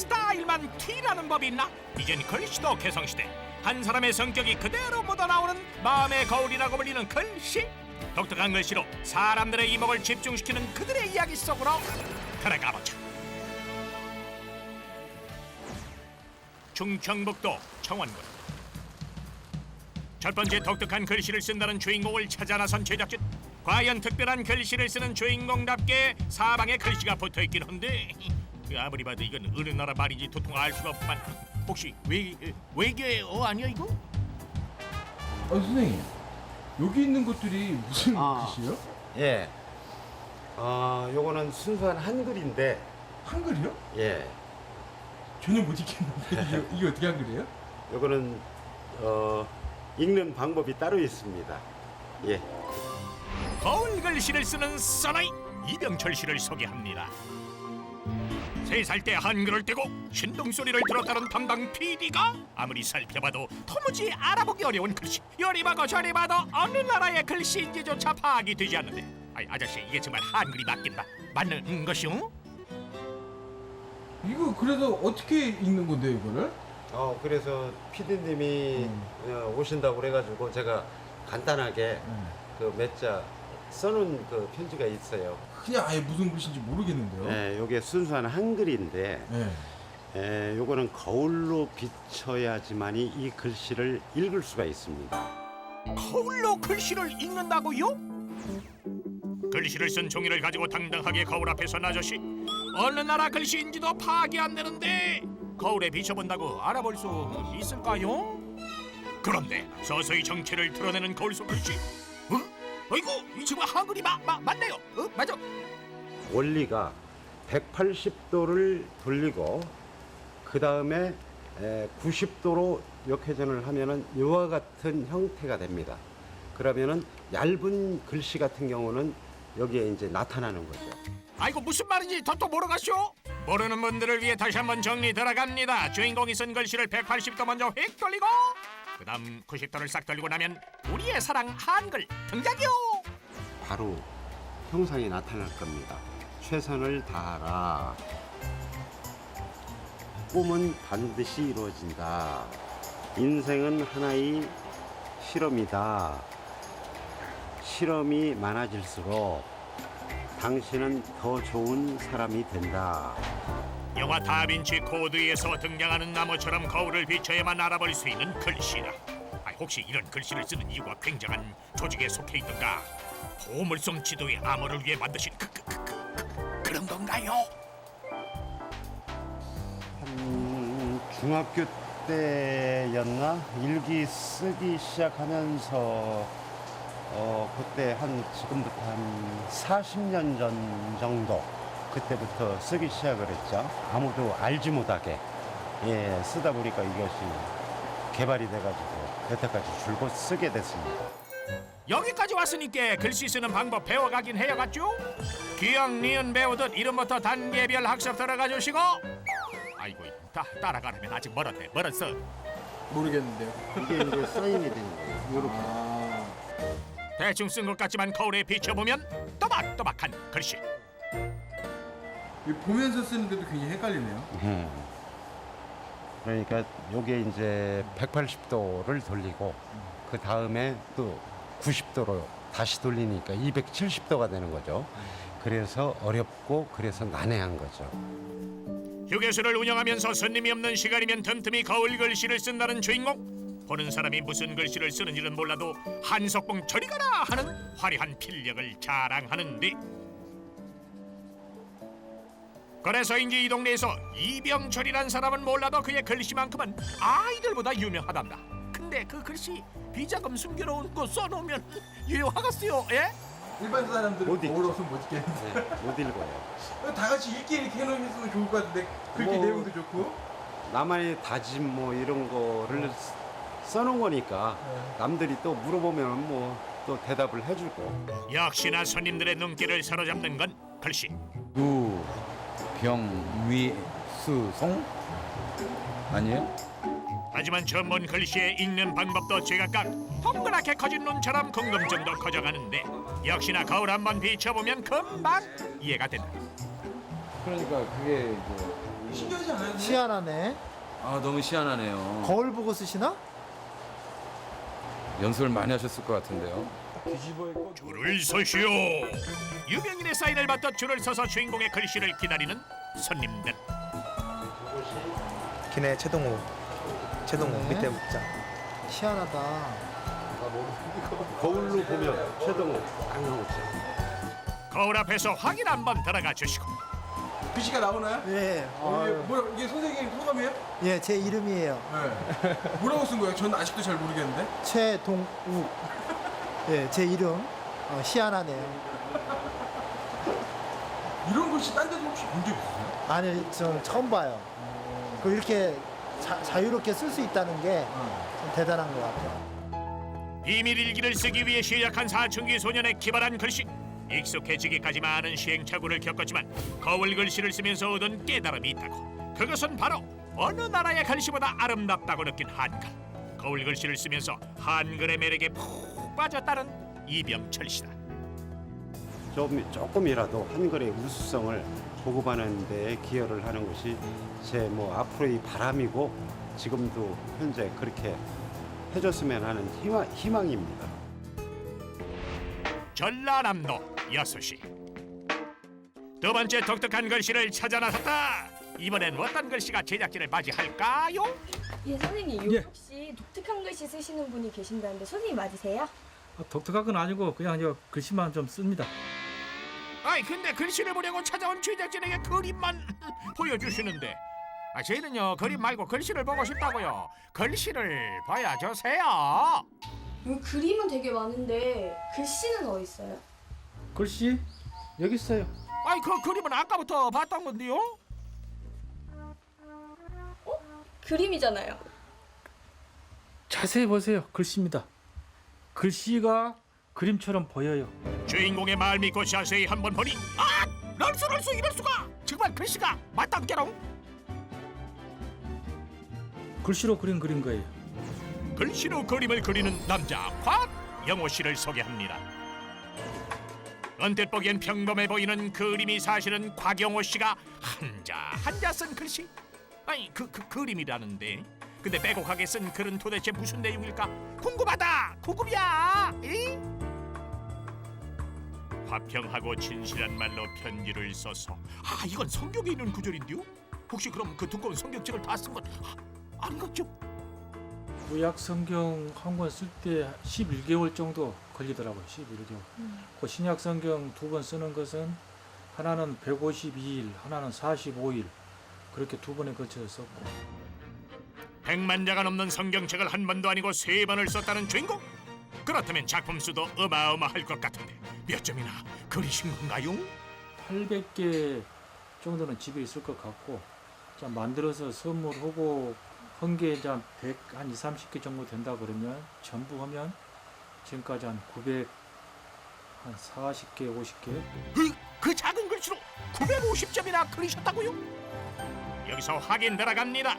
스타일만 티나는 법이 있나? 이젠 글씨도 개성시대. 한 사람의 성격이 그대로 묻어나오는 마음의 거울이라고 불리는 글씨. 독특한 글씨로 사람들의 이목을 집중시키는 그들의 이야기 속으로 들어가보자. 충청북도 청원군. 첫 번째 독특한 글씨를 쓴다는 주인공을 찾아 나선 제작진. 과연 특별한 글씨를 쓰는 주인공답게 사방에 글씨가 붙어있긴 한데 아무리 봐도 이건 어느 나라 말인지 도통 알 수가 없구만. 혹시 외계어 아니야 이거? 선생님, 여기 있는 것들이 무슨 아. 글씨예요? 예. 요거는 순수한 한글인데, 한글이요? 예. 전혀 못 읽겠는데 이게 어떻게 한글이에요? 요거는 읽는 방법이 따로 있습니다. 예. 거울 글씨를 쓰는 사나이 이병철 씨를 소개합니다. 3살 때 한글을 떼고 신동소리를 들었다는 담당 PD가 아무리 살펴봐도 도무지 알아보기 어려운 글씨. 요리 봐도 저리 봐도 어느 나라의 글씨인지조차 파악이 되지 않는데 아저씨 이게 정말 한글이 맞는 것이오? 이거 그래서 어떻게 읽는 건데요, 이거를? 그래서 PD님이 오신다고 그래가지고 제가 간단하게 그 몇 자 써놓은 그 편지가 있어요. 그냥 아예 무슨 글씨인지 모르겠는데요. 예, 요게 순수한 한글인데, 네. 요거는 거울로 비춰야지만이 이 글씨를 읽을 수가 있습니다. 거울로 글씨를 읽는다고요? 글씨를 쓴 종이를 가지고 당당하게 거울 앞에 선 아저씨. 어느 나라 글씨인지도 파악이 안 되는데 거울에 비춰본다고 알아볼 수 있을까요? 그런데 서서히 정체를 드러내는 거울 속 글씨. 어이구, 이 친구 한글이 맞네요. 맞아. 원리가 180도를 돌리고 그 다음에 90도로 역회전을 하면은 이와 같은 형태가 됩니다. 그러면은 얇은 글씨 같은 경우는 여기에 이제 나타나는 거죠. 아이고 무슨 말인지 더 모르겠쇼? 모르는 분들을 위해 다시 한번 정리 들어갑니다. 주인공이 쓴 글씨를 180도 먼저 휙 돌리고 그 다음 90도를 싹 돌리고 나면 우리의 사랑 한글 등장이요. 바로 형상이 나타날 겁니다. 최선을 다하라. 꿈은 반드시 이루어진다. 인생은 하나의 실험이다. 실험이 많아질수록 당신은 더 좋은 사람이 된다. 영화 다빈치 코드에서 등장하는 나무처럼 거울을 비춰야만 알아볼 수 있는 글씨다. 혹시 이런 글씨를 쓰는 이유가 굉장한 조직에 속해 있던가? 보물섬 지도의 암호를 위해 만드신 그런 건가요? 한 중학교 때였나? 일기 쓰기 시작하면서 그때 지금부터 한 40년 전 정도 그때부터 쓰기 시작을 했죠. 아무도 알지 못하게 쓰다 보니까 이것이 개발이 돼가지고 여태까지 줄곧 쓰게 됐습니다. 여기까지 왔으니까 글씨 쓰는 방법 배워가긴 해야겠죠? 기억, 니은 배우듯 이름부터 단계별 학습 들어가 주시고 아이고 따라가려면 아직 멀었어. 모르겠는데요. 이게 이제 사인이 되는 거예요. 이렇게. 대충 쓴 것 같지만 거울에 비춰보면 또박또박한 글씨. 이거 보면서 쓰는데도 굉장히 헷갈리네요. 그러니까 요게 이제 180도를 돌리고 그 다음에 또 90도로 다시 돌리니까 270도가 되는 거죠. 그래서 어렵고 그래서 난해한 거죠. 휴게소를 운영하면서 손님이 없는 시간이면 틈틈이 거울 글씨를 쓴다는 주인공. 보는 사람이 무슨 글씨를 쓰는지는 몰라도 한석봉 저리 가라 하는 화려한 필력을 자랑하는데 그래서인지 이 동네에서 이병철이란 사람은 몰라도 그의 글씨만큼은 아이들보다 유명하단다. 근데 그 글씨 비자금 숨겨놓은 거 써놓으면 유용하겠어요? 예? 일반 사람들은 못 읽죠. 거울 없으면 못 읽겠는데. 네, 못 읽어요. 다 같이 읽기 이렇게 해놓으면 좋을 것 같은데 글귀 뭐, 내용도 좋고. 나만의 다짐 뭐 이런 거를 써놓은 거니까 남들이 또 물어보면 뭐 또 대답을 해주고. 역시나 손님들의 눈길을 사로잡는 건 글씨. 유병위수송 아니에요? 하지만 전문 글씨의 읽는 방법도 제각각 동그랗게 커진 눈처럼 궁금증도 커져가는데 역시나 거울 한번 비춰보면 금방 이해가 된다. 그러니까 그게 이제 신기하지 않아요? 희한하네. 아 너무 희한하네요. 거울 보고 쓰시나? 연습을 많이 하셨을 것 같은데요. 뒤집어 있고. 줄을 서시오. 유명인의 사인을 받듯 줄을 서서 주인공의 글씨를 기다리는 손님들. 기내 최동호 네. 밑에 묵자. 희한하다. 거울로 보면 최동호 강형욱 씨. 거울 앞에서 확인 한번 들어가 주시고 글씨가 나오나요? 예. 이게 뭐야? 이게 선생님 소감이에요? 예, 제 이름이에요. 네. 뭐라고 쓴 거예요? 전 아직도 잘 모르겠는데. 최동욱. 예, 제 이름. 희한하네요. 이런 글씨 딴 데서 혹시 본 적 있으세요? 아니, 좀 처음 봐요. 그 이렇게 자유롭게 쓸 수 있다는 게 좀 대단한 것 같아요. 비밀 일기를 쓰기 위해 시작한 사춘기 소년의 기발한 글씨. 익숙해지기까지 많은 시행착오를 겪었지만 거울 글씨를 쓰면서 얻은 깨달음이 있다고. 그것은 바로 어느 나라의 글씨보다 아름답다고 느낀 한글. 거울 글씨를 쓰면서 한글의 매력에 푹 빠졌다는 이병철 씨다. 조금이라도 한글의 우수성을 보급하는 데 기여를 하는 것이 제 뭐 앞으로의 바람이고 지금도 현재 그렇게 해줬으면 하는 희망입니다. 전라남도 여수시. 두 번째 독특한 글씨를 찾아 나섰다. 이번엔 어떤 글씨가 제작진을 맞이할까요? 예, 선생님, 혹시 독특한 글씨 쓰시는 분이 계신다는데 선생님 맞으세요? 독특한 건 아니고 그냥 저 글씨만 좀 씁니다. 아이 근데 글씨를 보려고 찾아온 제작진에게 그림만 보여주시는데 저희는요 그림 말고 글씨를 보고 싶다고요. 글씨를 보여주세요. 그림은 되게 많은데 글씨는 어디 있어요? 글씨 여기 있어요. 아이 그 그림은 아까부터 봤던 건데요. 그림이잖아요. 자세히 보세요. 글씨입니다. 글씨가 그림처럼 보여요. 주인공의 말 믿고 자세히 한번 보니 럴수 이럴 수가. 정말 글씨가 맞담께롱. 글씨로 그린 거예요. 글씨로 그림을 그리는 남자 곽영호 씨를 소개합니다. 언뜻 보기엔 평범해 보이는 그림이 사실은 곽영호 씨가 한자 쓴 글씨. 아니 그 그림이라는데 근데 빼곡하게 쓴 글은 도대체 무슨 내용일까 궁금하다. 궁금이야. 화평하고 진실한 말로 편지를 써서 이건 성경에 있는 구절인데요. 혹시 그럼 그 두꺼운 성경책을 다 쓴 건 아니겠죠? 구약 성경 한 권 쓸 때 11개월 정도 걸리더라고요. 11개월. 그 신약 성경 두 번 쓰는 것은 하나는 152일, 하나는 45일 그렇게 두 번에 걸쳐서 썼고. 100만 자가 넘는 성경책을 한 번도 아니고 3번을 썼다는 주인공? 그렇다면 작품 수도 어마어마할 것 같은데 몇 점이나 그리신 건가요? 800개 정도는 집에 있을 것 같고 자, 만들어서 선물하고 한 개 한 100, 한 20, 30개 정도 된다 그러면 전부 하면 지금까지 한 900, 한 40개, 50개. 그 작은 글씨로 950점이나 그리셨다고요? 여기서 확인 들어갑니다.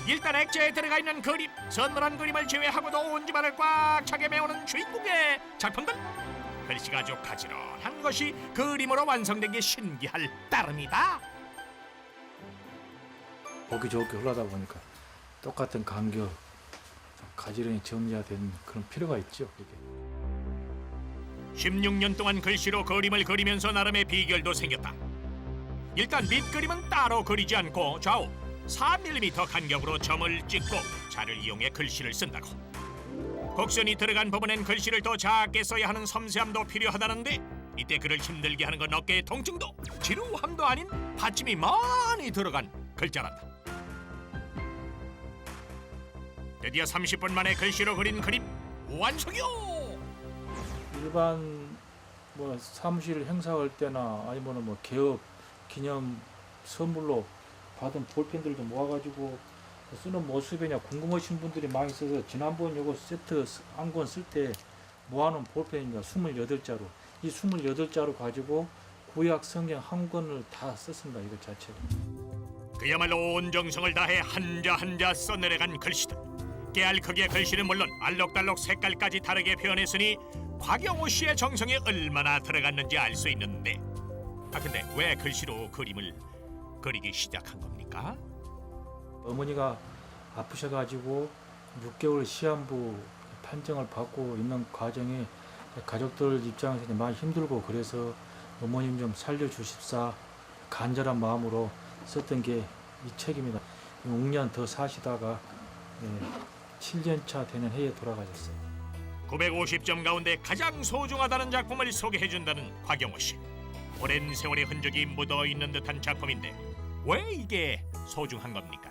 일단 액자에 들어가 있는 그림, 선물한 그림을 제외하고도 온 집안을 꽉 차게 메우는 주인공의 작품들. 글씨가 아주 가지런한 것이 그림으로 완성된 게 신기할 따름이다. 보기 좋게 흘러다 보니까 똑같은 간격, 가지런히 정리된 그런 필요가 있죠. 그게. 16년 동안 글씨로 그림을 그리면서 나름의 비결도 생겼다. 일단 밑그림은 따로 그리지 않고 좌우 4mm 간격으로 점을 찍고 자를 이용해 글씨를 쓴다고. 곡선이 들어간 부분엔 글씨를 더 작게 써야 하는 섬세함도 필요하다는데 이때 글을 힘들게 하는 건 어깨의 통증도 지루함도 아닌 받침이 많이 들어간 글자란다. 드디어 30분 만에 글씨로 그린 그림 완성이요. 일반 뭐 사무실 행사할 때나 아니면 뭐 개업 기념 선물로 받은 볼펜들도 모아가지고 쓰는 모습이냐 궁금하신 분들이 많이 있어서 지난번 요거 세트 한 권 쓸 때 모아놓은 볼펜입니다. 28자로. 이 28자로 가지고 구약 성경 한 권을 다 썼습니다. 이거 자체로. 그야말로 온 정성을 다해 한자 써내려간 글씨들. 깨알 크기의 글씨는 물론 알록달록 색깔까지 다르게 표현했으니 곽영호 씨의 정성이 얼마나 들어갔는지 알 수 있는데 근데 왜 글씨로 그림을 그리기 시작한 겁니까? 어머니가 아프셔가지고 6개월 시한부 판정을 받고 있는 과정에 가족들 입장에서 많이 힘들고 그래서 어머님 좀 살려주십사 간절한 마음으로 썼던 게 이 책입니다. 6년 더 사시다가 7년차 되는 해에 돌아가셨어요. 950점 가운데 가장 소중하다는 작품을 소개해준다는 곽영호 씨. 오랜 세월의 흔적이 묻어있는 듯한 작품인데 왜 이게 소중한 겁니까?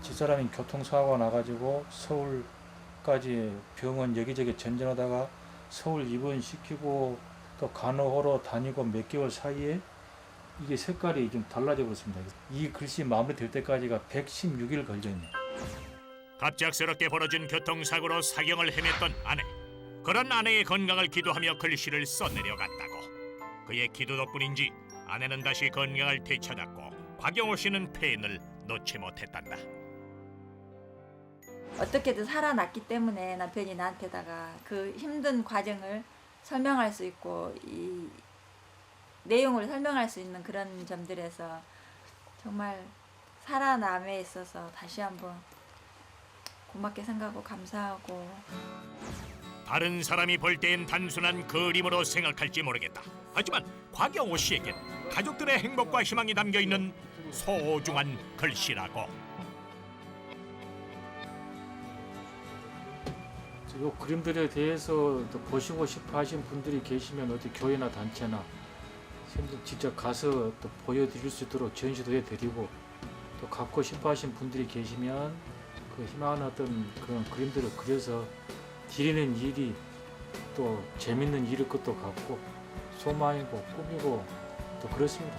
집사람이 교통사고가 나가지고 서울까지 병원 여기저기 전전하다가 서울 입원시키고 또 간호하러 다니고 몇 개월 사이에 이게 색깔이 좀 달라져 버렸습니다. 이 글씨 마무리될 때까지가 116일 걸려있네요. 갑작스럽게 벌어진 교통사고로 사경을 헤맸던 아내. 그런 아내의 건강을 기도하며 글씨를 써내려갔다고. 그의 기도 덕분인지 아내는 다시 건강을 되찾았고 곽영호 씨는 펜을 놓지 못했단다. 어떻게든 살아났기 때문에 남편이 나한테다가 그 힘든 과정을 설명할 수 있고 이 내용을 설명할 수 있는 그런 점들에서 정말 살아남에 있어서 다시 한번 고맙게 생각하고 감사하고. 다른 사람이 볼 땐 단순한 그림으로 생각할지 모르겠다. 하지만 곽영호 씨에겐 가족들의 행복과 희망이 담겨있는 소중한 글씨라고. 이 그림들에 대해서 또 보시고 싶어 하신 분들이 계시면 어디 교회나 단체나 직접 가서 또 보여드릴 수 있도록 전시도 해드리고 또 갖고 싶어 하신 분들이 계시면 그 희망하는 어떤 그런 그림들을 그려서 드리는 일이 또 재밌는 일일 것도 같고 소망이고 꿈이고 또 그렇습니다.